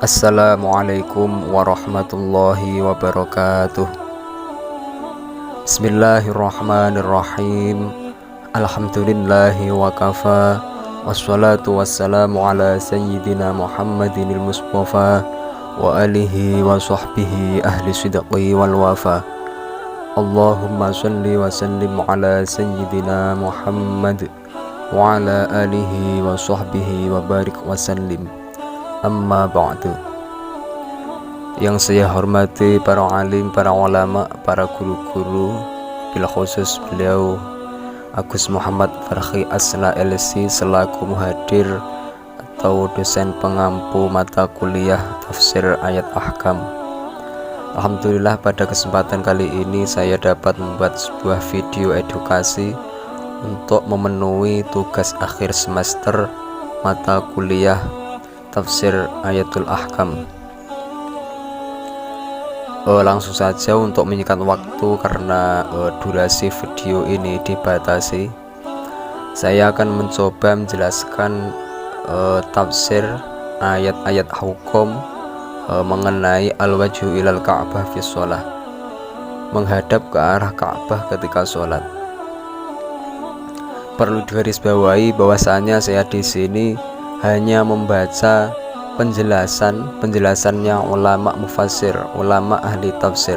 Assalamualaikum warahmatullahi wabarakatuh. Bismillahirrahmanirrahim. Alhamdulillahi wa kafa. Wassalatu wassalamu ala sayyidina Muhammadinil Mustafa wa alihi wa sahbihi ahli sidqi wal wafa. Allahumma salli wa sallim ala sayyidina Muhammad wa ala alihi wa sahbihi wa barik wa sallim. Amma ba'du. Yang saya hormati para alim, para ulama, para guru-guru, bila khusus beliau Agus Muhammad Farhi Asna LC selaku muhadir atau dosen pengampu mata kuliah tafsir ayat ahkam. Alhamdulillah pada kesempatan kali ini saya dapat membuat sebuah video edukasi untuk memenuhi tugas akhir semester mata kuliah tafsir ayatul ahkam. Langsung saja untuk menyingkat waktu karena durasi video ini dibatasi, saya akan mencoba menjelaskan tafsir ayat-ayat hukum mengenai al-wajhu ilal ka'bah fi sholah, menghadap ke arah Ka'bah ketika sholat. Perlu digarisbawahi bahwasanya saya di sini hanya membaca penjelasannya ulama mufassir, ulama ahli tafsir,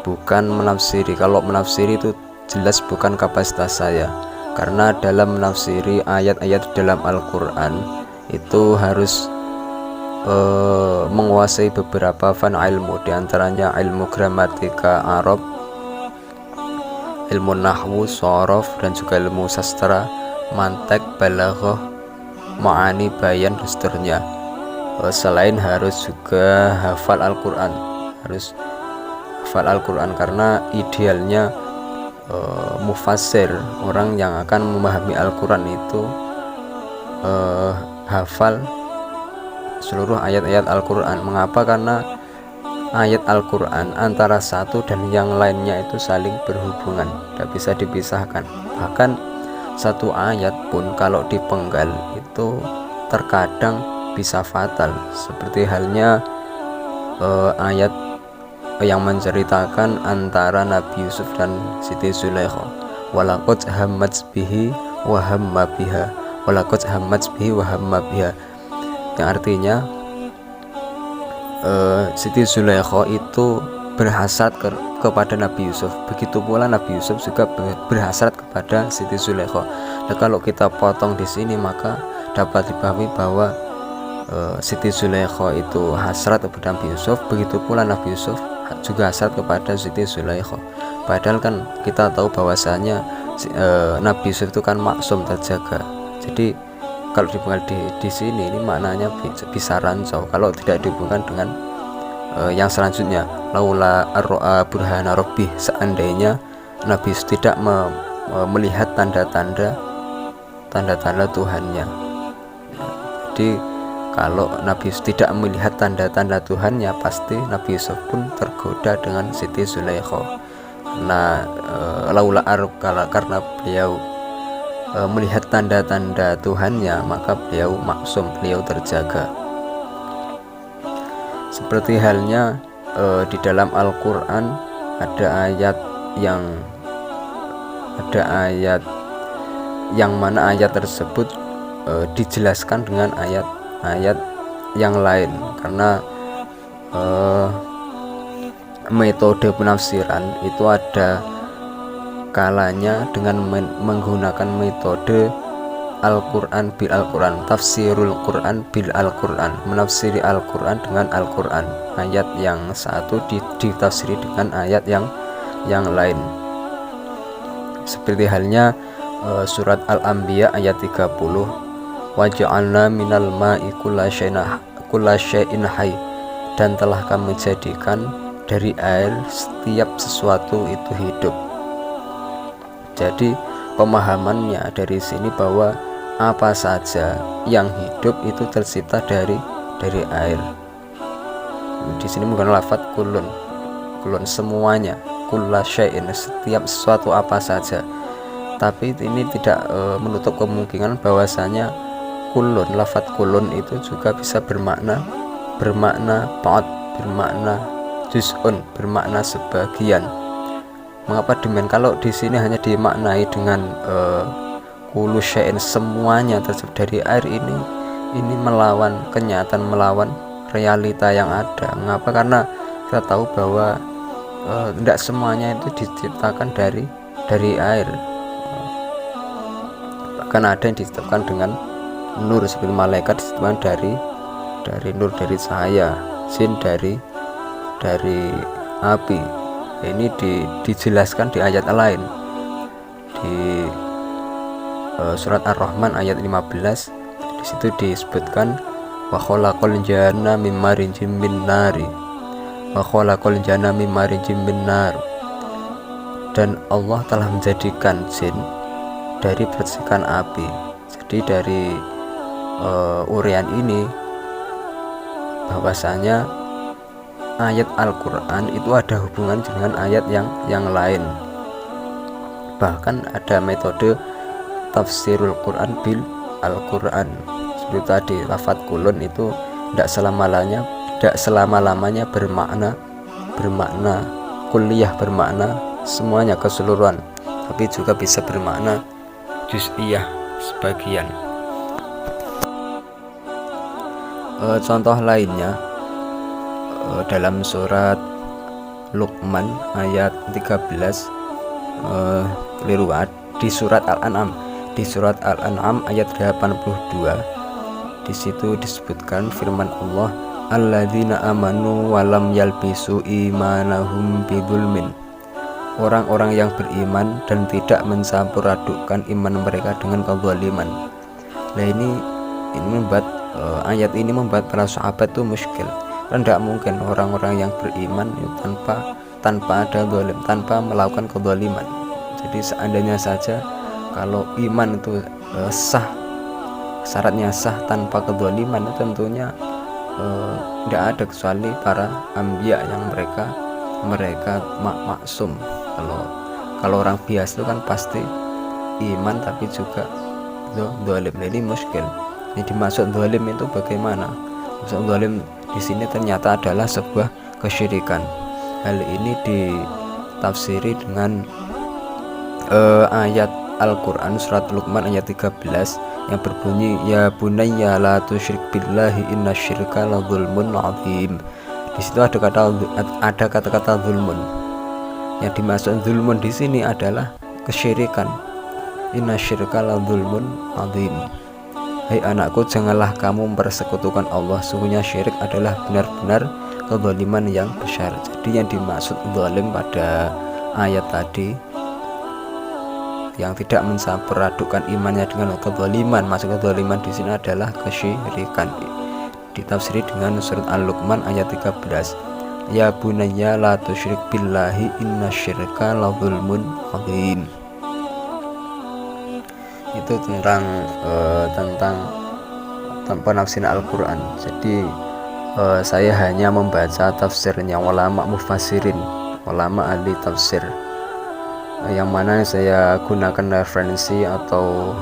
bukan menafsiri. Kalau menafsiri itu jelas bukan kapasitas saya, karena dalam menafsiri ayat-ayat dalam Al-Quran itu harus menguasai beberapa fan ilmu, diantaranya ilmu gramatika Arab, ilmu nahwu, shorof, dan juga ilmu sastra, mantek, balaghah, ma'ani, bayan, dan seterusnya. Selain harus juga hafal Al-Quran, harus hafal Al-Quran, karena idealnya mufassir, orang yang akan memahami Al-Quran itu hafal seluruh ayat-ayat Al-Quran. Mengapa? Karena ayat Al-Quran antara satu dan yang lainnya itu saling berhubungan, tidak bisa dipisahkan. Bahkan satu ayat pun kalau dipenggal itu terkadang bisa fatal, seperti halnya ayat yang menceritakan antara Nabi Yusuf dan Siti Zulaikha, walaqad hammat bihi wa hamma biha, walaqad hammat bihi wa hamma biha, yang artinya Siti Zulaikha itu berhasrat kepada Nabi Yusuf, begitu pula Nabi Yusuf juga berhasrat kepada Siti Zulaikha. Nah, kalau kita potong di sini maka dapat dipahami bahwa Siti Zulaikha itu hasrat kepada Nabi Yusuf, begitu pula Nabi Yusuf juga hasrat kepada Siti Zulaikha. Padahal kan kita tahu bahwasanya Nabi Yusuf itu kan maksum, terjaga. Jadi kalau dihubungkan di sini ini maknanya bisa rancau kalau tidak dihubungkan dengan yang selanjutnya, laula arro'a burhana rabbih, seandainya Nabi Yusuf tidak melihat tanda-tanda Tuhannya. Jadi kalau Nabi Yusuf tidak melihat tanda-tanda Tuhannya, pasti Nabi Yusuf pun tergoda dengan Siti Zulaikha. Nah, karena beliau melihat tanda-tanda Tuhannya, maka beliau maksum, beliau terjaga. Seperti halnya di dalam Al-Quran ada ayat yang mana ayat tersebut dijelaskan dengan ayat-ayat yang lain, karena metode penafsiran itu ada kalanya dengan menggunakan metode Al-Quran bil Al-Quran, tafsirul Quran bil Al-Quran, menafsiri Al-Quran dengan Al-Quran. Ayat yang satu ditafsiri dengan ayat yang lain. Seperti halnya surat Al-Anbiya ayat 30, waja'alna minal ma'i kulla syai'in hayy, dan telah kami jadikan dari air setiap sesuatu itu hidup. Jadi pemahamannya dari sini bahwa apa saja yang hidup itu tercipta dari air. Di sini menggunakan lafaz kulun, semuanya, kulla syai'in, setiap sesuatu apa saja. Tapi ini tidak menutup kemungkinan bahwasanya kulun, lafaz kulun itu juga bisa bermakna bermakna ba'd, bermakna juz'un, bermakna sebagian. Mengapa demikian? Kalau di sini hanya dimaknai dengan kullu syai'in, semuanya tersebut dari air, ini melawan kenyataan, melawan realita yang ada. Mengapa? Karena kita tahu bahwa tidak semuanya itu diciptakan dari air. Bahkan ada yang diciptakan dengan nur, seperti malaikat diciptakan dari nur, dari cahaya, jin dari api. Ini dijelaskan di ayat lain, di surat Ar-Rahman ayat 15. Di situ disebutkan wa khalaqal janna mim marijim min nari, wa khalaqal janna mim marijim min nar. Dan Allah telah menjadikan jin dari percikan api. Jadi dari urian ini bahwasanya ayat Al-Quran itu ada hubungan dengan ayat yang lain. Bahkan ada metode tafsirul Quran bil Al-Quran. Seperti tadi lafadz kulun itu tidak selama-lamanya bermakna kulliyah, bermakna semuanya, keseluruhan, tapi juga bisa bermakna juz'iyah, sebagian. Contoh lainnya dalam surat Luqman ayat 13, di surat Al-An'am ayat 82. Di situ disebutkan firman Allah, alladzina amanu walam yalbisu imanahum bidzulmin. Orang-orang yang beriman dan tidak mencampur adukkan iman mereka dengan kezaliman. Nah ini membuat ayat ini membuat para sahabat itu muskil. Dan tidak mungkin orang-orang yang beriman itu tanpa ada zalim, tanpa melakukan kezaliman. Jadi seandainya saja kalau iman itu sah, syaratnya sah tanpa kezaliman, tentunya tidak ada kecuali para anbiya yang mereka maksum. Kalau orang biasa itu kan pasti iman tapi juga zalim. Jadi muskil. Ini dimaksud zalim itu bagaimana? Maksud zalim di sini ternyata adalah sebuah kesyirikan. Hal ini ditafsiri dengan ayat Al-Quran surat Luqman ayat 13 yang berbunyi, ya bunayya la tusyrik billahi innasyirka la dzulmun adzim. Di situ ada kata-kata zulmun. Yang dimaksud zulmun di sini adalah kesyirikan. Innasyirka la dzulmun adzim. Hai anakku, janganlah kamu mempersekutukan Allah, sungguhnya syirik adalah benar-benar kezaliman yang besar. Jadi yang dimaksud zalim pada ayat tadi yang tidak mencampur adukan imannya dengan kezaliman, maksud kezaliman di sini adalah kesyirikan. Ditafsiri dengan surat Al-Luqman ayat 13, ya bunayya la tusyrik billahi innasyirka la dzulmun adzim. Itu tentang penafsiran Al-Quran. Jadi saya hanya membaca tafsirnya ulama mufassirin, ulama ahli tafsir, yang mana saya gunakan referensi atau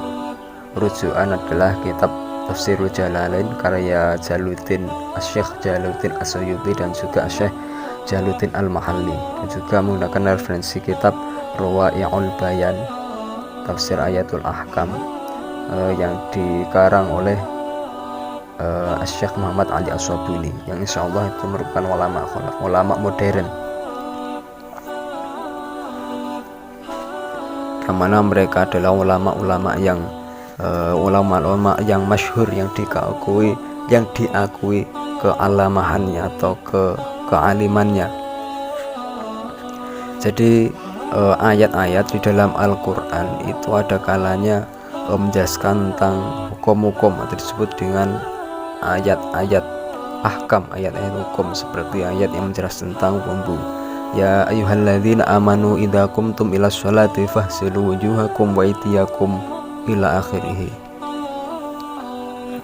rujukan adalah kitab Tafsirul Jalalain karya Syekh Jalaluddin As-Suyuti dan juga Syekh Jalaluddin Al-Mahalli, dan juga menggunakan referensi kitab Rawai'ul Bayan Tafsir Ayatul Ahkam yang dikarang oleh Syekh Muhammad Ali As-Sabuni, yang insyaallah itu merupakan ulama modern, yang mana mereka adalah ulama-ulama yang masyhur, yang diakui kealamahannya atau kealimannya. Jadi ayat-ayat di dalam Al-Quran itu ada kalanya menjelaskan tentang hukum-hukum atau disebut dengan ayat-ayat ahkam, ayat-ayat hukum, seperti ayat yang menjelaskan tentang wudhu. Ya ayyuhalladzina amanu idza qumtum ila sholati fahsilu wujuhakum wa aydiyakum ila akhirih.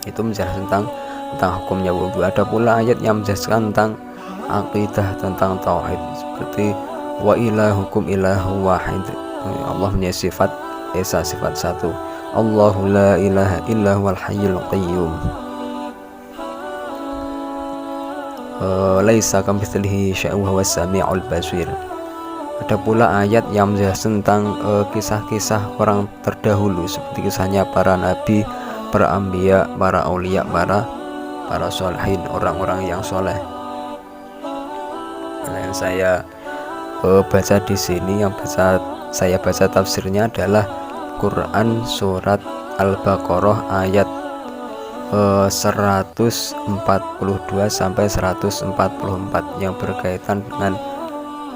Itu menjelaskan tentang hukumnya wudhu. Ada pula ayat yang menjelaskan tentang akidah, tentang tauhid, seperti wa ilahukum ilahu wahid. Allah punya sifat esa, sifat satu. Allahu la ilaha illa huwal hayyul qayyum. laisa kamitslihi syai'un wa huwas samiul basir. Ada pula ayat yang menjelaskan tentang kisah-kisah orang terdahulu seperti kisahnya para nabi, para anbiya, para aulia, para sholihin, orang-orang yang soleh. Nah, yang saya baca di sini, saya baca tafsirnya adalah Quran surat Al-Baqarah ayat 142 sampai 144 yang berkaitan dengan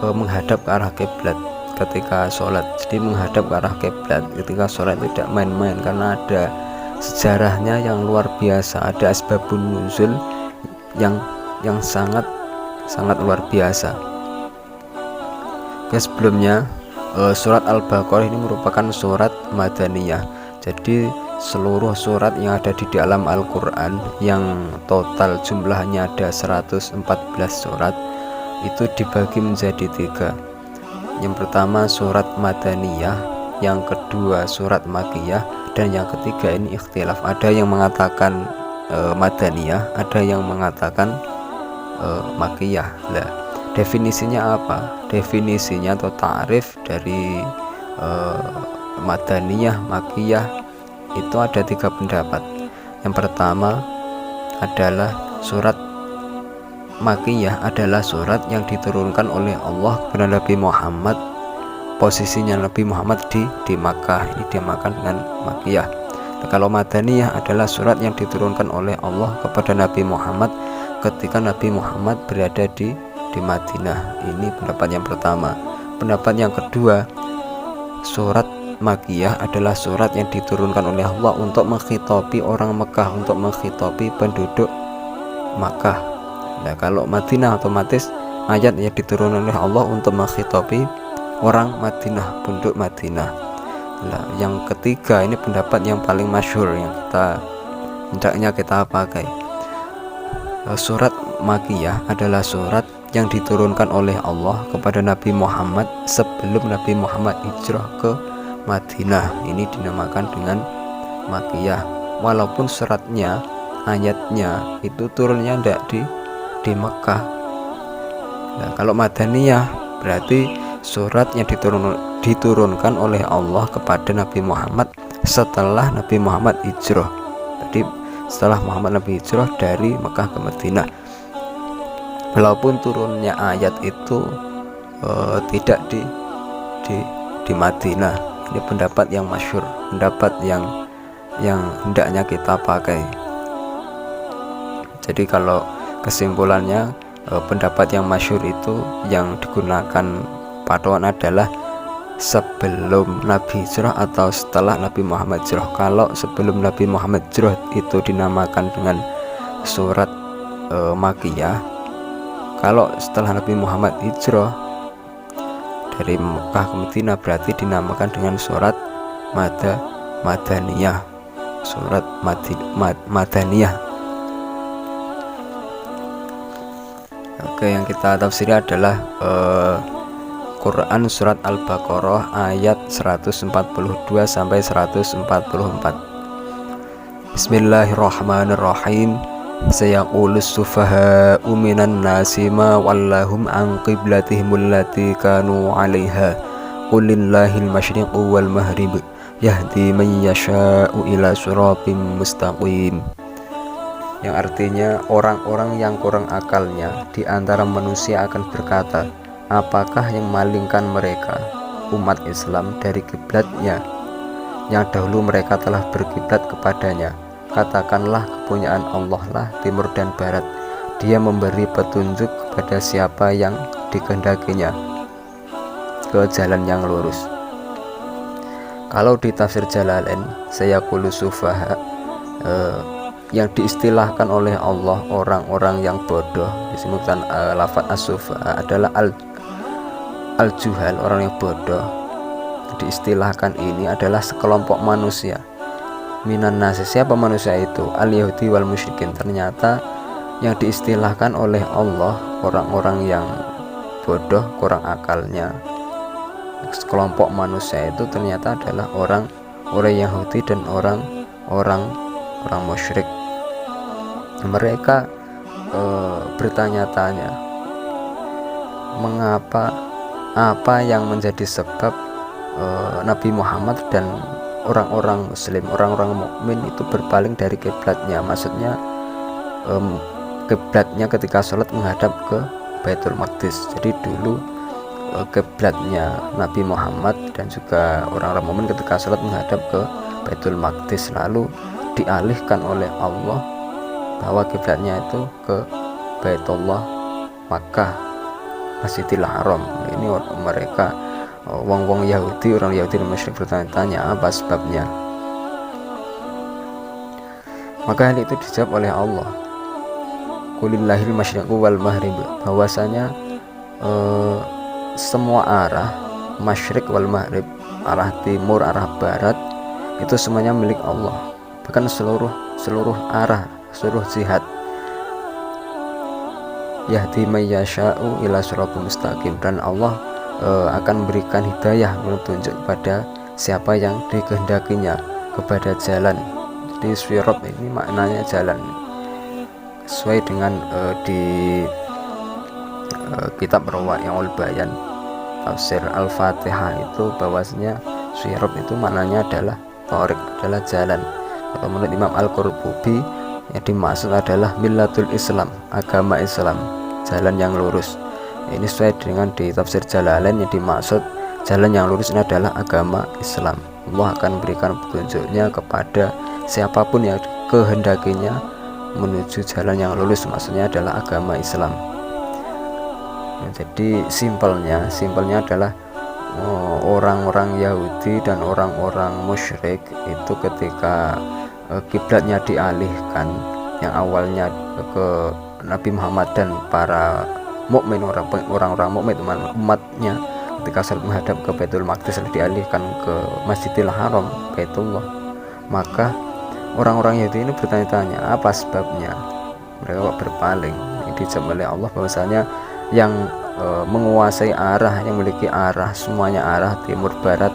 menghadap ke arah kiblat ketika sholat. Jadi menghadap ke arah kiblat ketika sholat tidak main-main, karena ada sejarahnya yang luar biasa, ada asbabun nuzul yang sangat luar biasa. Sebelumnya surat Al-Baqarah ini merupakan surat Madaniyah. Jadi seluruh surat yang ada di dalam Al-Quran yang total jumlahnya ada 114 surat itu dibagi menjadi 3. Yang pertama surat Madaniyah, yang kedua surat Makkiyah, dan yang ketiga ini ikhtilaf. Ada yang mengatakan Madaniyah, ada yang mengatakan Makkiyah. Nah, definisinya apa? Definisinya atau ta'rif dari Madaniyah, Makkiyah itu ada 3 pendapat. Yang pertama adalah surat Makkiyah adalah surat yang diturunkan oleh Allah kepada Nabi Muhammad. Posisinya Nabi Muhammad di Makkah, ini dinamakan dengan Makkiyah. Nah, kalau Madaniyah adalah surat yang diturunkan oleh Allah kepada Nabi Muhammad ketika Nabi Muhammad berada di Madinah. Ini pendapat yang pertama. Pendapat yang kedua, surat Makkiyah adalah surat yang diturunkan oleh Allah untuk menghitopi orang Mekah, untuk menghitopi penduduk Makkah. Nah, kalau Madinah otomatis ayat yang diturunkan oleh Allah untuk menghitopi orang Madinah, penduduk Madinah. Nah, yang ketiga ini pendapat yang paling masyhur yang hendaknya kita pakai. Surat Makkiyah adalah surat yang diturunkan oleh Allah kepada Nabi Muhammad sebelum Nabi Muhammad hijrah ke Madinah. Ini dinamakan dengan Makkiyah. Walaupun suratnya, ayatnya itu turunnya tidak di Mekah. Nah, kalau Madaniyah berarti surat yang diturunkan oleh Allah kepada Nabi Muhammad setelah Nabi Muhammad hijrah. Jadi setelah Muhammad Nabi hijrah dari Mekah ke Madinah. Walaupun turunnya ayat itu tidak di Madinah. Ini pendapat yang masyhur, pendapat yang hendaknya kita pakai. Jadi kalau kesimpulannya, pendapat yang masyhur itu yang digunakan patokan adalah sebelum Nabi hijrah atau setelah Nabi Muhammad hijrah. Kalau sebelum Nabi Muhammad hijrah itu dinamakan dengan surat Makkiyah. Kalau setelah Nabi Muhammad hijrah dari Mekah ke Madinah berarti dinamakan dengan surat Madaniyah. Surat Madaniyah. Oke, yang kita tafsiri adalah Quran surat Al-Baqarah ayat 142 sampai 144. Bismillahirrahmanirrahim. Sayaqulus sufaha'u minan nasi ma wallahum an qiblatihim allati kanu 'alaiha. Qulillahil masyriqu wal maghrib yahdi man yasha'u ila siratim mustaqim. Yang artinya orang-orang yang kurang akalnya di antara manusia akan berkata, apakah yang malingkan mereka, umat Islam, dari kiblatnya yang dahulu mereka telah berkiblat kepadanya? Katakanlah kepunyaan Allah lah timur dan barat. Dia memberi petunjuk kepada siapa yang dikehendakinya ke jalan yang lurus. Kalau di tafsir Jalalain, sayaqulu sufaha, yang diistilahkan oleh Allah orang-orang yang bodoh, disebutkan lafaz as-sufa adalah al-juhal, orang yang bodoh. Diistilahkan ini adalah sekelompok manusia. Minan nasi, siapa manusia itu? Al-Yahudi wal musyrikin. Ternyata yang diistilahkan oleh Allah orang-orang yang bodoh, kurang akalnya. Sekelompok manusia itu ternyata adalah orang Yahudi dan orang musyrik. Mereka bertanya-tanya, mengapa, apa yang menjadi sebab Nabi Muhammad dan orang-orang muslim, orang-orang mukmin itu berpaling dari kiblatnya. Maksudnya kiblatnya ketika sholat menghadap ke Baitul Maqdis. Jadi dulu kiblatnya Nabi Muhammad dan juga orang-orang mukmin ketika sholat menghadap ke Baitul Maqdis, lalu dialihkan oleh Allah bahwa kiblatnya itu ke Baitullah Makkah, Masjidil Haram. Ini mereka wong-wong Yahudi, orang Yahudi dan musyrik bertanya-tanya apa sebabnya. Maka hal itu dijawab oleh Allah, Qulillahil masyriqu wal maghrib, bahwasanya semua arah, masyriq wal maghrib, arah timur, arah barat, itu semuanya milik Allah. Bahkan seluruh arah, seluruh jihad. Yahdi may yasha'u ila siratal mustaqim, dan Allah akan memberikan hidayah, petunjuk kepada siapa yang dikehendakinya kepada jalan. Jadi sirat ini maknanya jalan, sesuai dengan di kitab Rawa'iul Bayan tafsir Al-Fatihah itu, bahwasanya sirat itu maknanya adalah thariq, adalah jalan. Kalau menurut Imam Al-Qurtubi, yang dimaksud adalah millatul Islam, agama Islam, jalan yang lurus. Ini sesuai dengan di tafsir Jalalain, yang dimaksud jalan yang lurus ini adalah agama Islam. Allah akan berikan petunjuknya kepada siapapun yang kehendakinya menuju jalan yang lurus, maksudnya adalah agama Islam. Jadi simpelnya adalah orang-orang Yahudi dan orang-orang musyrik itu ketika kiblatnya dialihkan, yang awalnya ke Nabi Muhammad dan para mukmin, orang-orang mukmin umatnya, ketika salat menghadap ke Baitul Maqdis dialihkan ke Masjidil Haram, Baitullah. Maka orang-orang Yahudi ini bertanya-tanya apa sebabnya mereka berpaling. Ini dijawab oleh Allah bahwasanya yang menguasai arah, yang memiliki arah, semuanya arah timur, barat,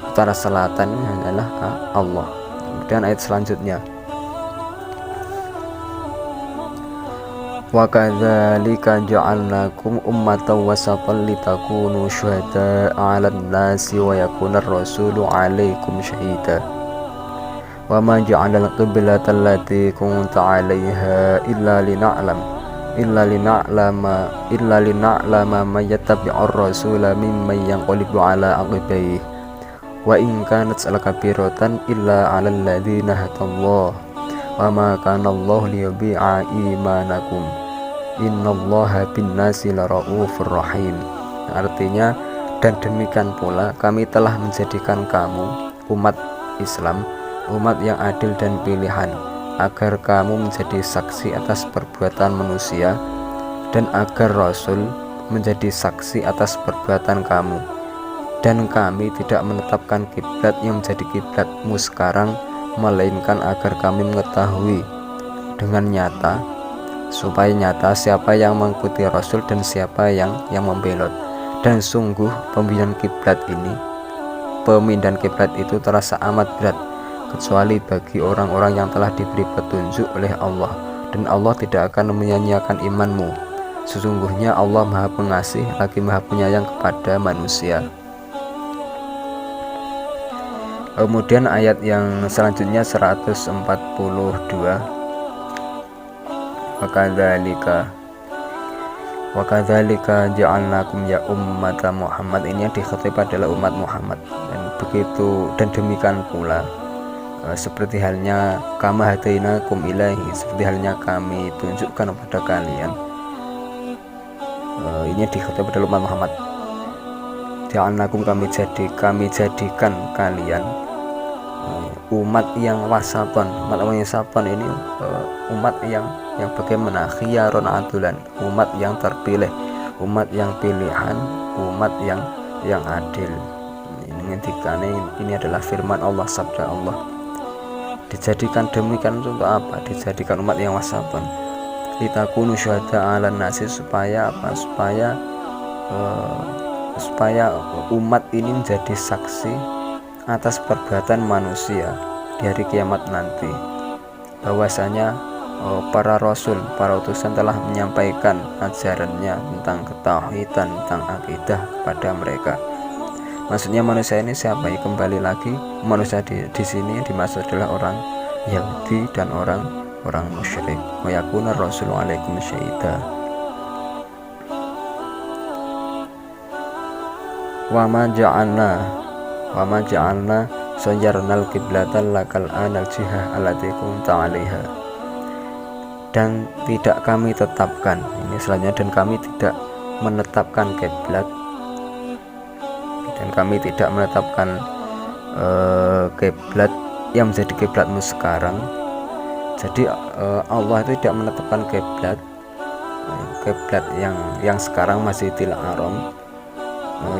utara, selatan, ini adalah Allah. Kemudian ayat selanjutnya, wa kadzalika ja'alnakum ummatan wasatan litakunu syuhada'a 'alan nasi wa yakunar rasulu 'alaikum syahida wa ma ja'alal qiblata allati kunta 'alaiha illa lina'lama man yattabi'ur rasula mimman yanqalibu 'ala 'aqibaihi wa in kanat lakabiratan illa 'alal ladzina hadallahu wa ma kana Allah liyudhi'a imanakum innallaha binnasi laraufur rahim. Artinya, dan demikian pula kami telah menjadikan kamu umat Islam, umat yang adil dan pilihan, agar kamu menjadi saksi atas perbuatan manusia dan agar Rasul menjadi saksi atas perbuatan kamu. Dan kami tidak menetapkan kiblat yang menjadi kiblatmu sekarang, melainkan agar kami mengetahui dengan nyata, supaya nyata siapa yang mengikuti Rasul dan siapa yang membelot. Dan sungguh pemindahan kiblat itu terasa amat berat, kecuali bagi orang-orang yang telah diberi petunjuk oleh Allah, dan Allah tidak akan menyia-nyiakan imanmu. Sesungguhnya Allah Maha Pengasih lagi Maha Penyayang kepada manusia. Kemudian ayat yang selanjutnya 142, wa kadzalika ja'alnakum ya ummata Muhammad. Ini yang dikhatib adalah umat Muhammad, dan demikian pula seperti halnya kama hadainakum ilaihi, seperti halnya kami tunjukkan kepada kalian. Ini dikhatib adalah umat Muhammad. Ja'alnakum, kami jadikan kalian umat yang wasaton. Umat yang wasaton ini umat yang bagaimana? Khiyarun adulan, umat yang terpilih, umat yang pilihan, umat yang adil. Ini adalah firman Allah, sabda Allah. Dijadikan demikian untuk apa? Dijadikan umat yang wasaton, litakunu syuhada'a 'alan nasi, supaya apa? Supaya umat ini menjadi saksi atas perbuatan manusia di hari kiamat nanti, bahwasanya para rasul, para utusan telah menyampaikan ajarannya tentang ketauhidan, tentang akidah kepada mereka. Maksudnya manusia ini siapa? Ya, kembali lagi manusia di sini dimaksud adalah orang Yahudi dan orang musyrik. Wa yakuna rasulu alaikum syahida. Wa ma ja'alna sayyarnal qiblatan lakal anal jihah allati kunta 'alaiha. Dan tidak kami tetapkan, ini selanjutnya, dan kami tidak menetapkan kiblat, dan kami tidak menetapkan kiblat yang menjadi kiblatmu sekarang. Jadi Allah itu tidak menetapkan kiblat yang sekarang Masjidil Haram,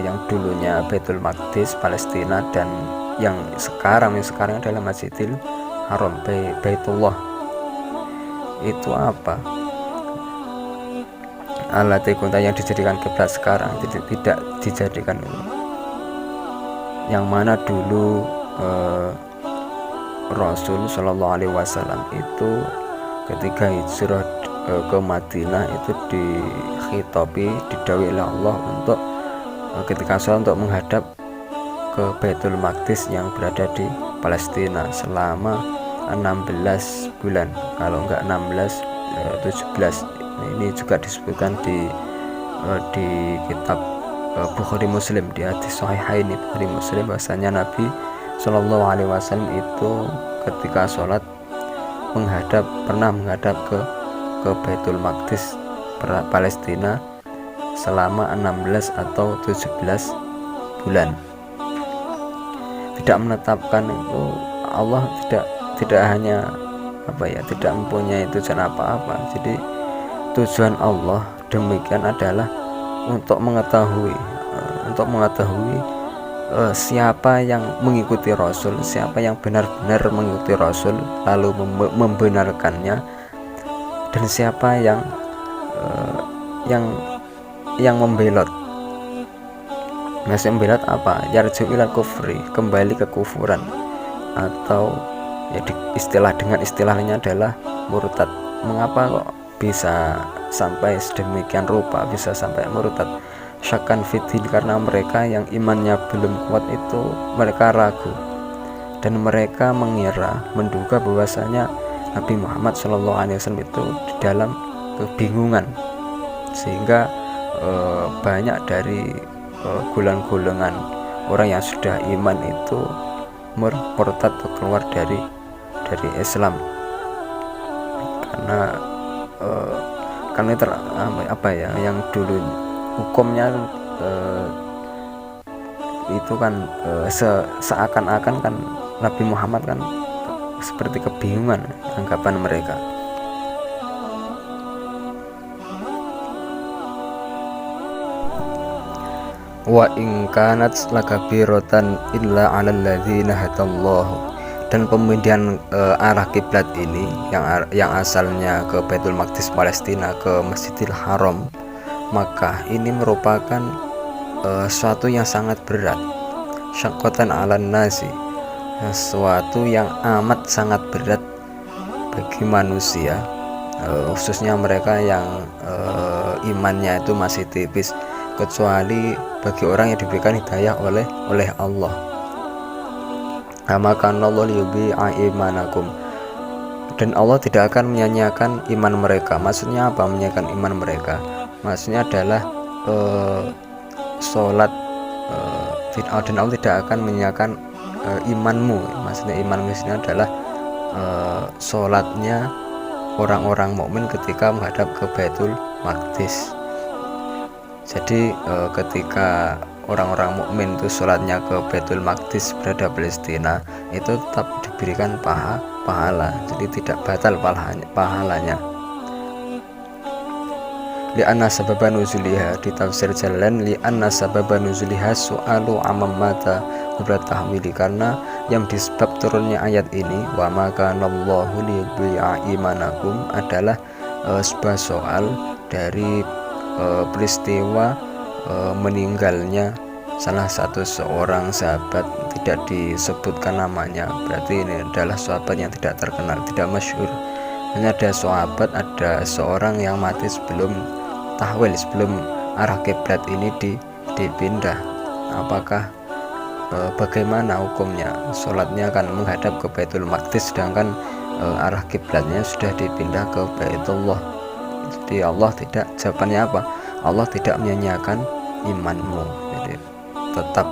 yang dulunya Baitul Maqdis Palestina, dan yang sekarang adalah Masjidil Haram, Baitullah. Itu apa? Allati kunta, yang dijadikan kiblat sekarang tidak dijadikan yang mana dulu Rasul Shallallahu Alaihi Wasallam itu ketika hijrah ke Madinah itu dikhitabi, didhawuhi oleh Allah untuk ketika sholat untuk menghadap ke Baitul Maqdis yang berada di Palestina selama 16 bulan, kalau enggak 16 17. Ini juga disebutkan di kitab Bukhari Muslim, di hadis Sahihain Bukhari Muslim, bahasanya Nabi Shallallahu Alaihi Wasallam itu ketika sholat pernah menghadap ke Baitul Maqdis Palestina selama 16 atau 17 bulan. Tidak menetapkan itu, Allah tidak hanya tidak mempunyai tujuan apa-apa. Jadi tujuan Allah demikian adalah untuk mengetahui siapa yang mengikuti Rasul, siapa yang benar-benar mengikuti Rasul lalu membenarkannya, dan siapa yang membelot. Masih membelot apa? Yarju ilal kufri, kembali ke kufuran, atau ya dengan istilahnya adalah murtad. Mengapa kok bisa sampai sedemikian rupa, bisa sampai murtad? Syakkan fitin, karena mereka yang imannya belum kuat itu mereka ragu, dan mereka menduga bahwasanya Nabi Muhammad SAW itu di dalam kebingungan, sehingga banyak dari golongan orang yang sudah iman itu murtad atau keluar dari Islam, karena yang dulu hukumnya itu kan seakan-akan kan Nabi Muhammad kan seperti kebingungan anggapan mereka. Wa in kanat lakabiratan illa 'alal ladzina hadallahu. Dan pemindahan arah kiblat ini yang asalnya ke Baitul Maqdis Palestina ke Masjidil Haram Makkah ini merupakan suatu yang sangat berat, syaqqatan 'alan nasi, sesuatu yang amat sangat berat bagi manusia, khususnya mereka yang imannya itu masih tipis, kecuali bagi orang yang diberikan hidayah oleh Allah. Maka Allah liyubi'a imanakum, dan Allah tidak akan menyanyiakan iman mereka. Maksudnya apa menyanyiakan iman mereka? Maksudnya adalah sholat, dan Allah tidak akan menyanyiakan imanmu. Maksudnya iman ini adalah sholatnya orang-orang mukmin ketika menghadap ke Baitul Maqdis. Jadi ketika orang-orang mukmin itu sholatnya ke Baitul Maqdis berada Palestina, itu tetap diberikan pahala, jadi tidak batal pahalanya. Li'anna sababan nuzuliha, di tafsir jalan, li'anna sababan nuzuliha su'alu amam mata qabla tahmili, karena yang disebab turunnya ayat ini wa ma kana Allahu liyudhi'a imanakum adalah sebuah soal dari peristiwa meninggalnya salah satu seorang sahabat, tidak disebutkan namanya, berarti ini adalah sahabat yang tidak terkenal, tidak masyhur, Hanya ada sahabat, ada seorang yang mati sebelum tahwil, sebelum arah kiblat ini dipindah. Apakah bagaimana hukumnya? Sholatnya akan menghadap ke Baitul Maqdis, sedangkan arah kiblatnya sudah dipindah ke Baitullah. Jadi Allah tidak, jawabannya apa? Allah tidak menyanyiakan imanmu, jadi tetap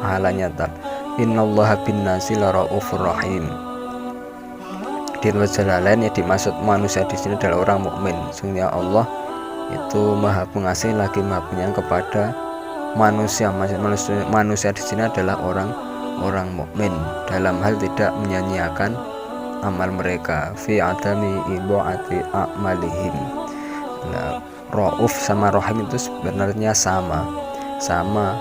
pahalanya tetap. Innallaha bin-nasi laraufur rahim. Di wajah lain yang dimaksud manusia di sini adalah orang mukmin. Sungguhnya Allah itu maha pengasih lagi maha penyayang kepada manusia. Manusia di sini adalah orang mukmin, dalam hal tidak menyanyiakan amal mereka, fi adami ibu'ati a'malihim. Nah, Rauf sama Rahim itu sebenarnya sama-sama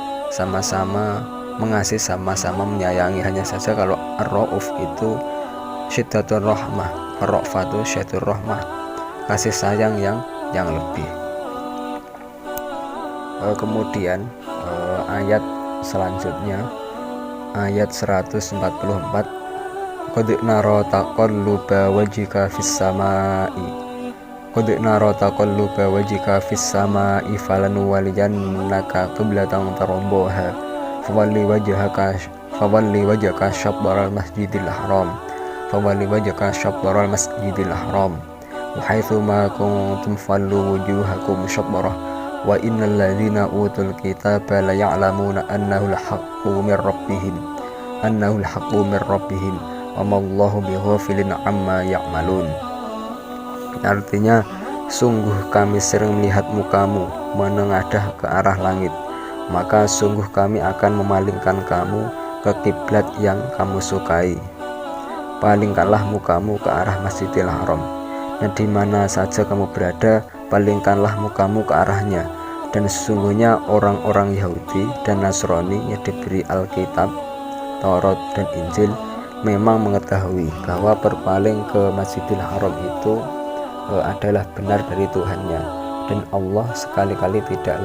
mengasihi, sama-sama menyayangi. Hanya saja kalau Rauf itu syiddatur rahmah, Ar-Ra'fatu syiddatur rahmah, kasih sayang yang lebih. Kemudian ayat selanjutnya, ayat 144, qad nara taqalluba wajhika fis samai, qad nara taqalluba wajhika fis samai falanuwalliyannaka qiblatan tardaha fawalli wajhaka syatral masjidil haram wa haitsu ma kuntum fallu wujuhakum syatrah wa innal ladzina utul kitaba la ya'lamuna annahu al-haqqu min rabbihim wa ma Allahu bighafilin amma ya'malun. Artinya, sungguh kami sering melihat mukamu menengadah ke arah langit, maka sungguh kami akan memalingkan kamu ke kiblat yang kamu sukai. Palingkanlah mukamu ke arah Masjidil Haram, dan di mana saja kamu berada, palingkanlah mukamu ke arahnya. Dan sesungguhnya orang-orang Yahudi dan Nasrani yang diberi Alkitab, Taurat dan Injil memang mengetahui bahwa berpaling ke Masjidil Haram itu adalah benar dari Tuhannya, dan Allah sekali-kali tidak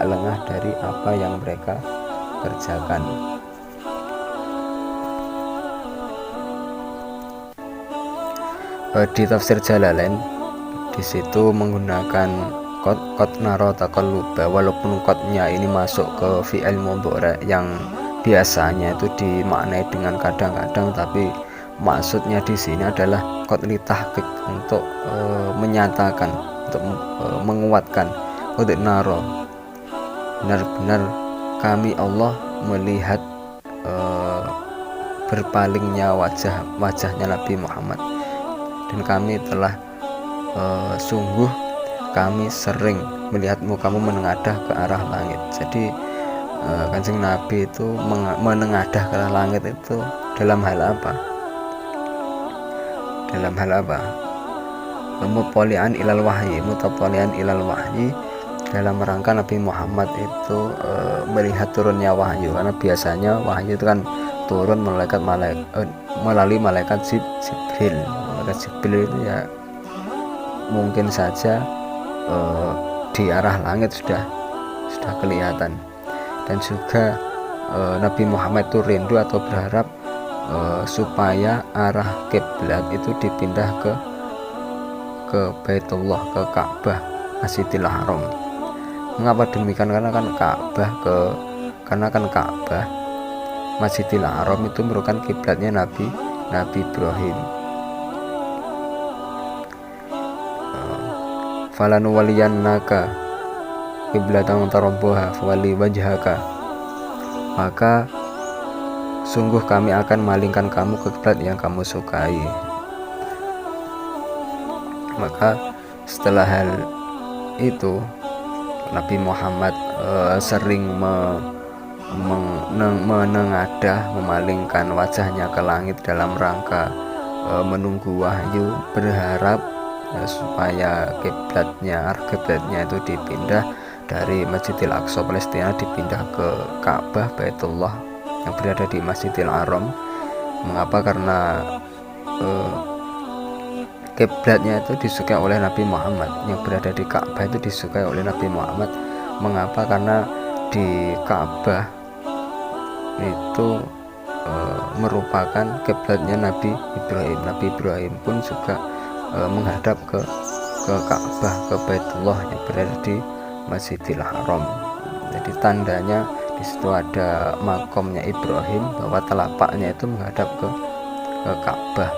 lengah dari apa yang mereka kerjakan. Di tafsir Jalalain di situ menggunakan qad nara taqalluba, walaupun qadnya ini masuk ke fi'il mudhari yang biasanya itu dimaknai dengan kadang-kadang, tapi maksudnya di sini adalah qad litahqiq, untuk menyatakan, untuk menguatkan. Qad nara, benar-benar kami Allah melihat berpalingnya wajahnya Nabi Muhammad, dan kami telah sungguh kami sering melihat mukamu menengadah ke arah langit. Jadi Kanjeng Nabi itu menengadah ke arah langit itu dalam hal apa? Mutalian ilal wahyi, dalam rangka Nabi Muhammad itu melihat turunnya wahyu, karena biasanya wahyu itu kan turun melalui malaikat Jibril. Jibril itu ya mungkin saja di arah langit sudah kelihatan. Dan juga Nabi Muhammad itu rindu atau berharap supaya arah kiblat itu dipindah ke Baitullah, ke Ka'bah, Masjidil Haram. Mengapa demikian? Karena kan Ka'bah, Masjidil Haram itu merupakan kiblatnya Nabi Ibrahim. Falanuwalliyannaka qiblatan tardaha fawalli wajhaka, maka sungguh kami akan malingkan kamu ke kiblat yang kamu sukai. Maka setelah hal itu Nabi Muhammad sering menengadah, memalingkan wajahnya ke langit dalam rangka menunggu wahyu, berharap supaya kiblatnya itu dipindah dari Masjidil Aqsa Palestina, dipindah ke Ka'bah Baitullah yang berada di Masjidil Haram. Mengapa? Karena kiblatnya itu disukai oleh Nabi Muhammad, yang berada di Ka'bah itu disukai oleh Nabi Muhammad. Mengapa? Karena di Ka'bah itu merupakan kiblatnya Nabi Ibrahim. Nabi Ibrahim pun juga menghadap ke Ka'bah, ke Baitullah yang berada di Masjidil Haram. Jadi tandanya di situ ada makomnya Ibrahim, bahwa telapaknya itu menghadap ke Ka'bah.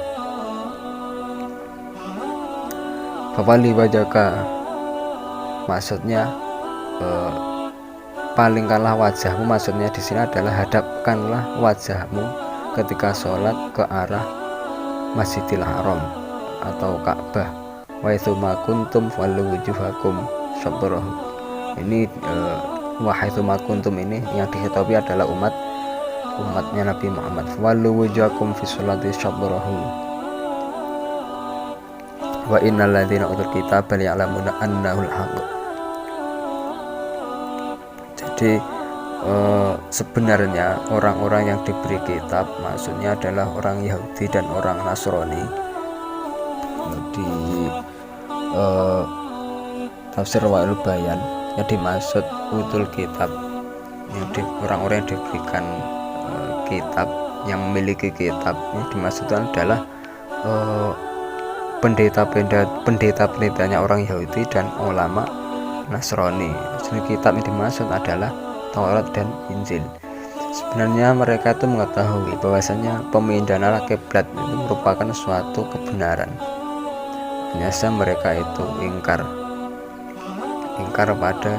Fawali wajaka, maksudnya palingkanlah wajahmu, maksudnya di sini adalah hadapkanlah wajahmu ketika sholat ke arah Masjidil Haram atau Ka'bah. Wa itsuma kuntum fallu wujuhakum syatrahu. Ini wa itsuma kuntum ini yang diketahui adalah umatnya Nabi Muhammad. Fallu wujuhakum fi sholati syatrahu. Wa innal ladzina utul kitaba ya'lamuna annahul haqq. Jadi sebenarnya orang-orang yang diberi kitab maksudnya adalah orang Yahudi dan orang Nasrani. Di tafsir Wa'il Bayan yang dimaksud utul kitab, orang-orang yang diberikan kitab, yang memiliki kitab, ini dimaksudkan adalah pendeta-pendetanya orang Yahudi dan ulama Nasrani. Jadi kitab yang dimaksud adalah Taurat dan Injil. Sebenarnya mereka itu mengetahui bahwasanya pemindahan arah kiblat itu merupakan suatu kebenaran. Hanya saja mereka itu ingkar pada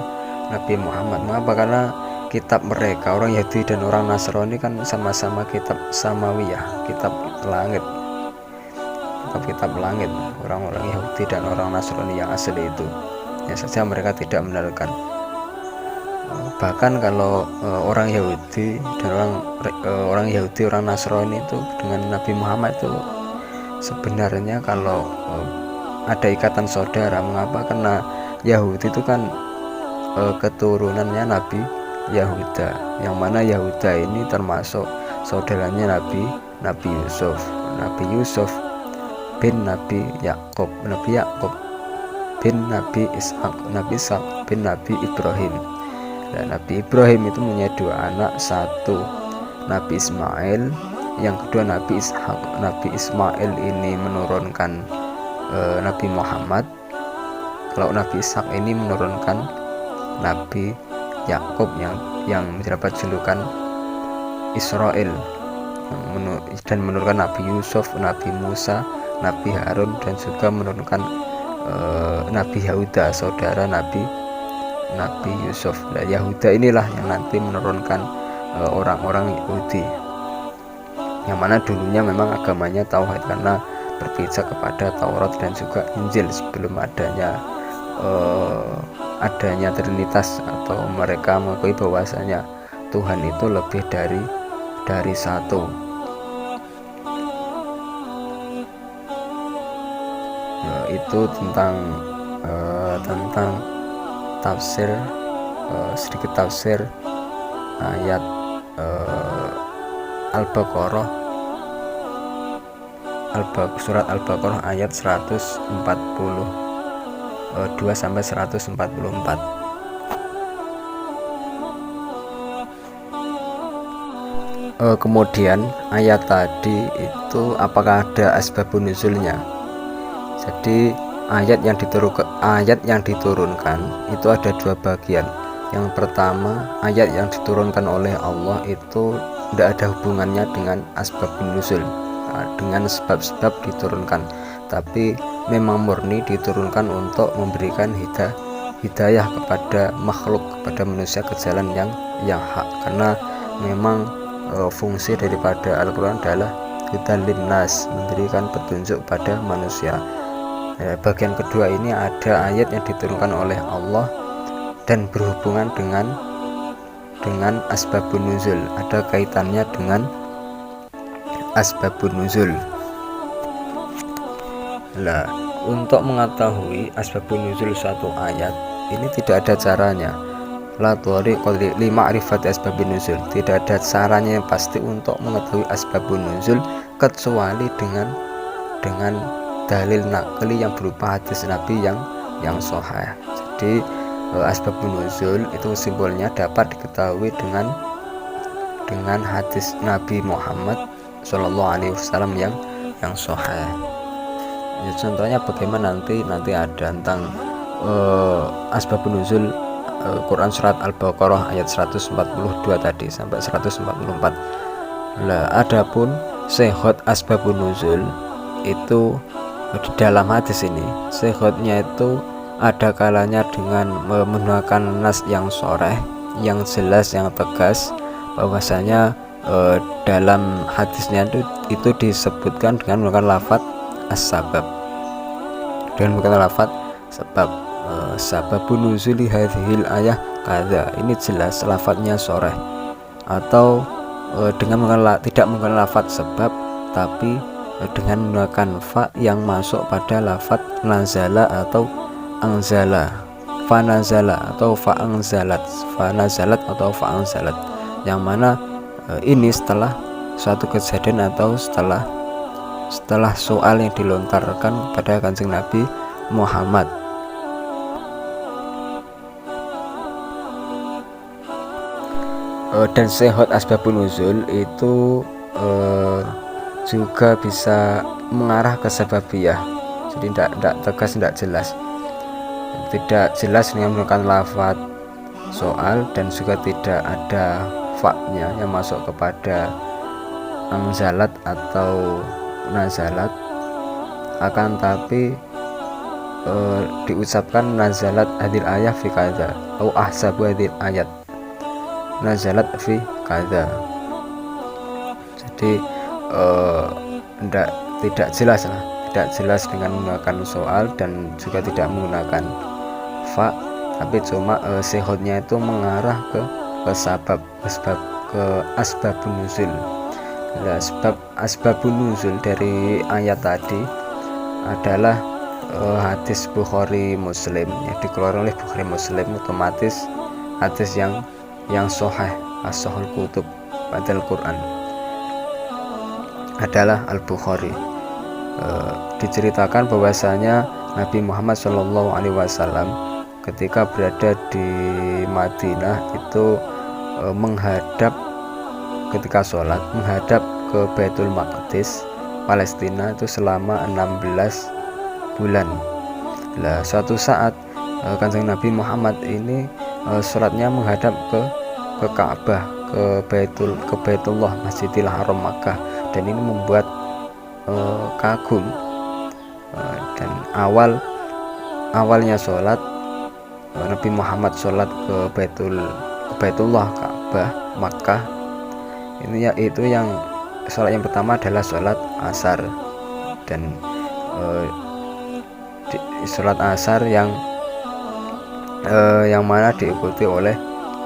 Nabi Muhammad. Mengapa? Karena kitab mereka, orang Yahudi dan orang Nasrani kan sama-sama kitab samawiyah, kitab langit. Kitab langit, orang-orang Yahudi dan orang Nasrani yang asli itu. Ya saja mereka tidak benarkan. Bahkan kalau orang Yahudi dan orang Nasrani itu dengan Nabi Muhammad itu sebenarnya kalau ada ikatan saudara. Mengapa? Karena Yahudi itu kan keturunannya Nabi Yahuda, yang mana Yahuda ini termasuk saudaranya Nabi Yusuf bin Nabi Yakub bin Nabi Ishak bin Nabi Ibrahim. Dan Nabi Ibrahim itu punya dua anak, satu Nabi Ismail, yang kedua Nabi Ishak. Nabi Ismail ini menurunkan Nabi Muhammad. Kalau Nabi Ishak ini menurunkan Nabi Yakub yang mendapat julukan Israel, dan menurunkan Nabi Yusuf, Nabi Musa, Nabi Harun, dan juga menurunkan Nabi Yahuda, saudara Nabi Yusuf. Nah, Yahuda inilah yang nanti menurunkan orang-orang Yahudi, yang mana dulunya memang agamanya tauhid karena berpijak kepada Taurat dan juga Injil sebelum adanya Trinitas, atau mereka mengakui bahwasanya Tuhan itu lebih dari satu. Itu tentang tafsir, sedikit tafsir ayat surat Al-Baqarah ayat 142 sampai 144. Kemudian ayat tadi itu apakah ada asbabun nuzulnya? Jadi ayat yang diturunkan itu ada dua bagian. Yang pertama, ayat yang diturunkan oleh Allah itu tidak ada hubungannya dengan asbabun nuzul, dengan sebab-sebab diturunkan, tapi memang murni diturunkan untuk memberikan hidayah kepada makhluk, kepada manusia ke jalan yang hak. Karena memang fungsi daripada Al-Quran adalah hudan linnas, memberikan petunjuk pada manusia. Bagian kedua ini ada ayat yang diturunkan oleh Allah dan berhubungan dengan asbabun nuzul, ada kaitannya dengan asbabun nuzul. Nah, untuk mengetahui asbabun nuzul suatu ayat ini tidak ada caranya. La tariqa li ma'rifati asbabun nuzul, tidak ada caranya yang pasti untuk mengetahui asbabun nuzul kecuali dengan dalil nakli yang berupa hadis Nabi yang sahih. Jadi asbabun nuzul itu simbolnya dapat diketahui dengan hadis Nabi Muhammad SAW yang sahih. Ya, contohnya bagaimana nanti ada tentang asbabun nuzul Quran surat Al-Baqarah ayat 142 tadi sampai 144. Lah adapun sehot asbabun nuzul itu di dalam hadis ini, sehotnya itu ada kalanya dengan menggunakan nas yang shareh, yang jelas, yang tegas bahwasanya dalam hadisnya itu disebutkan dengan menggunakan lafaz as-sabab, dengan menggunakan lafaz sebab. Sababun nuzuli hadhil ayah kada, ini jelas lafadznya shareh, atau dengan tidak menggunakan lafaz sebab tapi dengan menggunakan fa yang masuk pada lafaz nazala atau anzala, fa nazala atau fa anzalat, fa nazalat atau fa anzalat, yang mana ini setelah suatu kejadian atau setelah soal yang dilontarkan pada Kanjeng Nabi Muhammad. Dan sehot asbabun nuzul itu juga bisa mengarah ke sababiyah, jadi tidak tegas, tidak jelas dengan menggunakan lafaz soal, dan juga tidak ada fa-nya yang masuk kepada anzalat atau nazalat, akan tapi diucapkan nazalat hadil ayah fi kadza atau ahsabu hadil ayat nazalat fi kadza. Jadi tidak jelas dengan menggunakan soal dan juga tidak menggunakan fa, tapi cuma sehotnya itu mengarah ke asbabun nuzul. Nah, asbabun nuzul dari ayat tadi adalah hadis Bukhari Muslim yang dikeluarkan oleh Bukhari Muslim, otomatis hadis yang sahih, as-sahih kutub pada Al-Quran adalah Al-Bukhari. Diceritakan bahwasanya Nabi Muhammad SAW ketika berada di Madinah itu menghadap, ketika sholat menghadap ke Baitul Maqdis Palestina itu selama 16 bulan. Nah, suatu saat Kanjeng Nabi Muhammad ini sholatnya menghadap ke Ka'bah, ke Baitullah Masjidil Haram Makkah, dan ini membuat kagum. Dan awalnya sholat Nabi Muhammad sholat ke Baitullah Ka'bah Makkah, ini yaitu yang sholat yang pertama adalah sholat asar, dan sholat asar yang mana diikuti oleh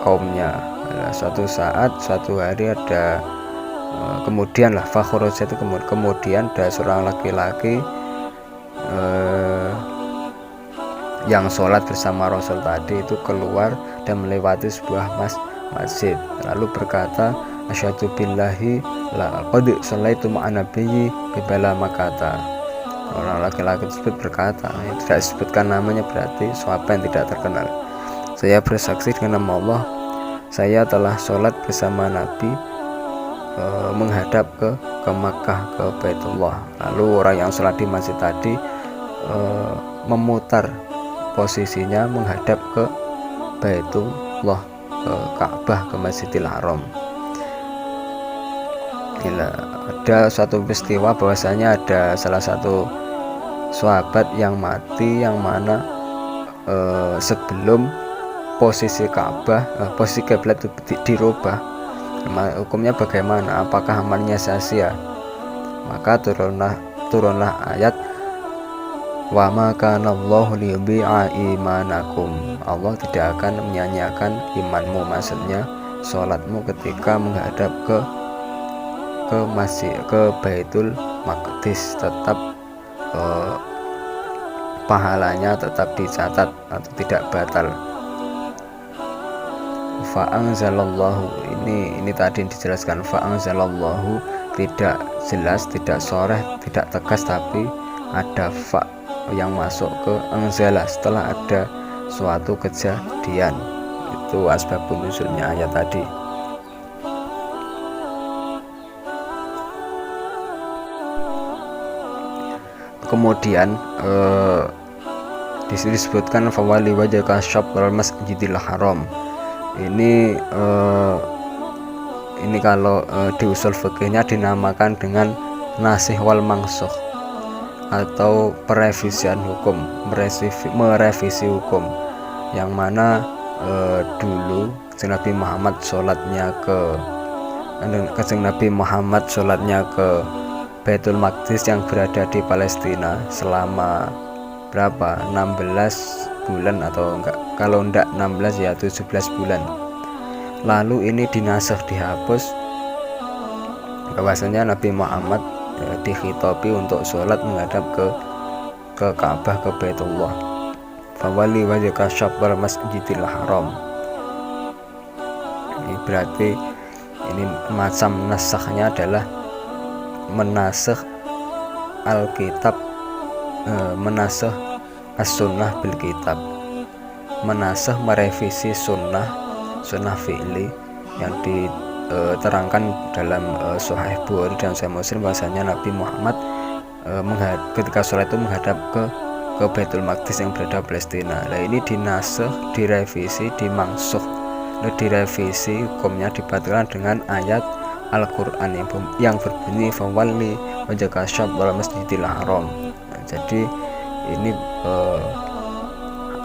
kaumnya. Suatu hari ada kemudian lah fakhrojat itu kemudian ada seorang laki-laki yang sholat bersama Rasul tadi itu keluar dan melewati sebuah masjid, lalu berkata, asyhadu billahi laqad shallaitu ma'an nabiyyi bibala makata. Orang laki-laki tersebut berkata, tidak disebutkan namanya, berarti sahabat yang tidak terkenal, saya bersaksi dengan nama Allah, saya telah sholat bersama Nabi menghadap ke Makkah, ke Baitullah. Lalu orang yang sholat di masjid tadi memutar posisinya menghadap ke Baitullah, ke Ka'bah, ke Masjidil Haram. Ada suatu peristiwa bahwasanya ada salah satu sahabat yang mati, yang mana sebelum posisi Ka'bah, posisi kiblat itu dirubah. Hukumnya bagaimana? Apakah amalnya sia-sia? Maka turunlah ayat, wa ma kana Allahu liyudhi'a imanakum, Allah tidak akan menyanyiakan imanmu, maksudnya sholatmu ketika menghadap ke Baitul Maqdis, tetap pahalanya tetap dicatat atau tidak batal. Fa'anzalallahu, ini tadi dijelaskan, fa'anzalallahu tidak jelas, tidak shareh, tidak tegas, tapi ada fa yang masuk ke anzala setelah ada suatu kejadian. Itu asbabun nuzulnya ayat tadi. Kemudian di sini disebutkan fawali wajhaka syatral masjidil haram. Ini kalau di usul fikihnya dinamakan dengan nasih wal mansukh atau perevisian hukum, merevisi hukum, yang mana dulu Nabi Muhammad sholatnya ke Baitul Maqdis yang berada di Palestina selama berapa, 16 bulan atau enggak, kalau enggak 16 ya 17 bulan. Lalu ini dinasakh, dihapus, bahwasanya Nabi Muhammad dikhitabi untuk sholat menghadap ke Ka'bah, ke Baitullah. Fawali wajhaka syatral masjidil haram. Ini berarti ini macam nasakhnya adalah menasakh Alkitab, menasakh as-sunnah bil kitab, menasakh merevisi sunnah fi'li yang diterangkan dalam Sahih Bukhari dan Sahih Muslim, bahwasanya Nabi Muhammad ketika sholat itu menghadap ke Baitul Maqdis yang berada di Palestina. Nah ini dinasakh, direvisi, dimansukh, direvisi hukumnya, dibatalkan dengan ayat Al-Quran yang berbunyi fawalli wajhaka syatral masjidil haram. Nah, jadi ini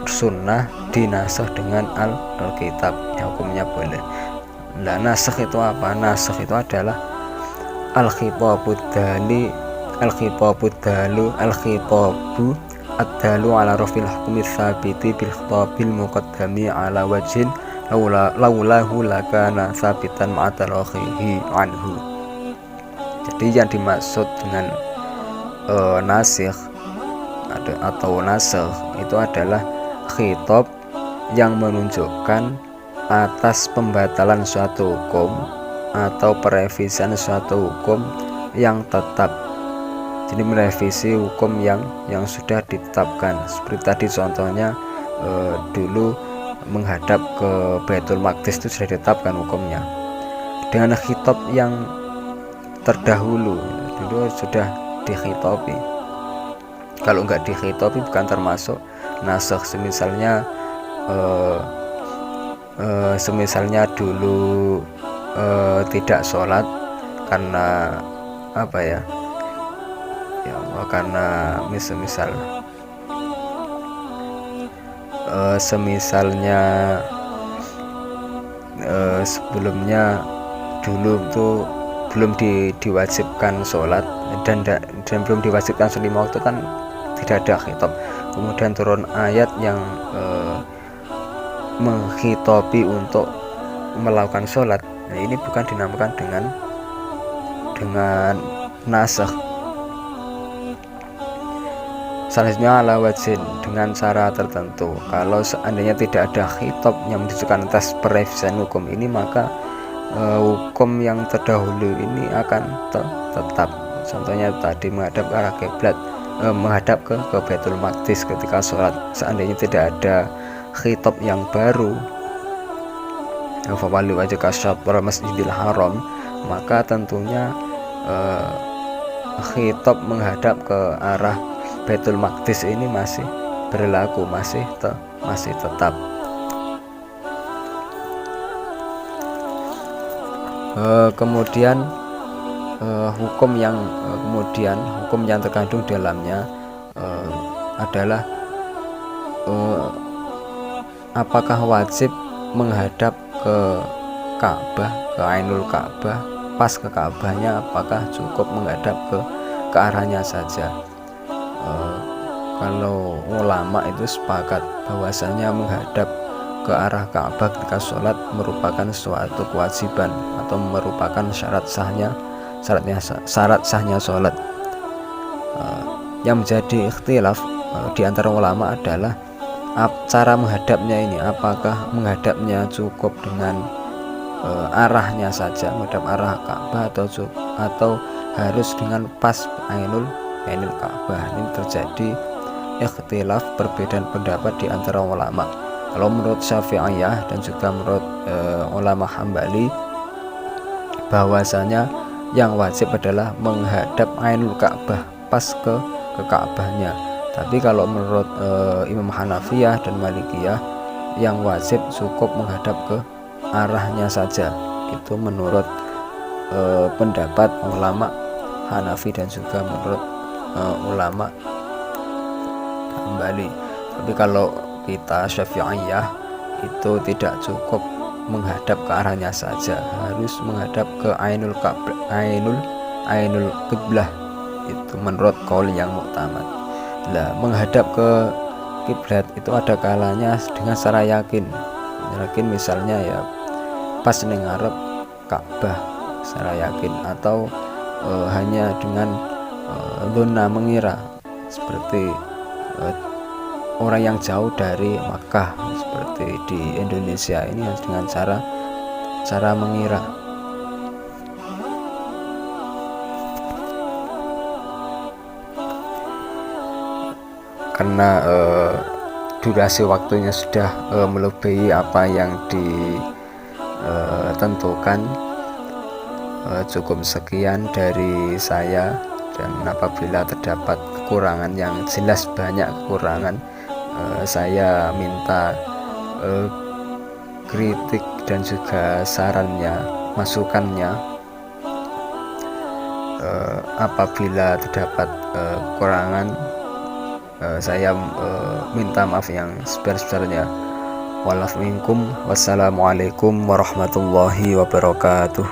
sunnah dinasakh dengan Alkitab, ya hukumnya boleh. Nah nasakh itu apa? Nasakh itu adalah al-khitabu ad-dalu ala rafil hukmi tsabiti bil khitabil muqaddami ala wajhin laulahu lakana sabitan ma'atarakhihi anhu. Jadi yang dimaksud dengan nasikh atau nasakh itu adalah khitab yang menunjukkan atas pembatalan suatu hukum atau perevisian suatu hukum yang tetap. Jadi merevisi hukum yang sudah ditetapkan. Seperti tadi contohnya, dulu menghadap ke Baitul Maqdis itu sudah ditetapkan hukumnya dengan khitab yang terdahulu, dulu sudah dikhitabi. Kalau enggak dikhitabi bukan termasuk nasakh. Semisalnya dulu tidak sholat karena apa ya Allah, karena semisalnya sebelumnya dulu tuh belum diwajibkan sholat dan belum diwajibkan sholat 5 waktu, kan tidak ada khitab. Kemudian turun ayat yang menghitabi untuk melakukan sholat. Nah ini bukan dinamakan dengan nasakh. Selanjutnya ala wajhin, dengan cara tertentu. Kalau seandainya tidak ada khitab yang menunjukkan atas perevisian hukum ini, maka hukum yang terdahulu ini akan tetap. Contohnya tadi menghadap ke arah kiblat, menghadap ke Baitul Maqdis ketika sholat. Seandainya tidak ada khitab yang baru, fawalli wajhaka syatral masjidil haram, maka tentunya khitab menghadap ke arah Baitul Maqdis ini masih berlaku, masih tetap. Kemudian hukum yang terkandung dalamnya adalah apakah wajib menghadap ke Ka'bah, ke Ainul Ka'bah, pas ke Ka'bahnya, apakah cukup menghadap ke arahnya saja. Kalau ulama itu sepakat bahwasanya menghadap ke arah Ka'bah ketika sholat merupakan suatu kewajiban atau merupakan syarat sahnya sholat. Yang menjadi ikhtilaf di antara ulama adalah cara menghadapnya ini, apakah menghadapnya cukup dengan arahnya saja, menghadap arah Ka'bah, atau harus dengan pas Ainul Ka'bah. Ini terjadi ikhtilaf, perbedaan pendapat di antara ulama. Kalau menurut Syafi'iyah dan juga menurut ulama Hambali, bahwasanya yang wajib adalah menghadap Ainul Ka'bah, pas ke ke Ka'bahnya. Tapi kalau menurut Imam Hanafiyah dan Malikiyah, yang wajib cukup menghadap ke arahnya saja. Itu menurut pendapat ulama Hanafi dan juga menurut ulama Hambali. Tapi kalau kita Syafi'iyah itu tidak cukup menghadap ke arahnya saja, harus menghadap ke ainul qiblah. Itu menurut qaul yang muktamad. Lah, menghadap ke kiblat itu ada kalanya dengan secara yakin misalnya ya pas ning ngarep Ka'bah secara yakin, atau hanya dengan dona mengira seperti orang yang jauh dari Makkah seperti di Indonesia ini dengan cara mengira. Karena durasi waktunya sudah melebihi apa yang ditentukan, cukup sekian dari saya. Dan apabila terdapat kekurangan yang jelas banyak kekurangan, saya minta kritik dan juga sarannya, masukannya. Apabila terdapat kekurangan, saya minta maaf yang sebesar-besarnya. Wassalamualaikum warahmatullahi wabarakatuh.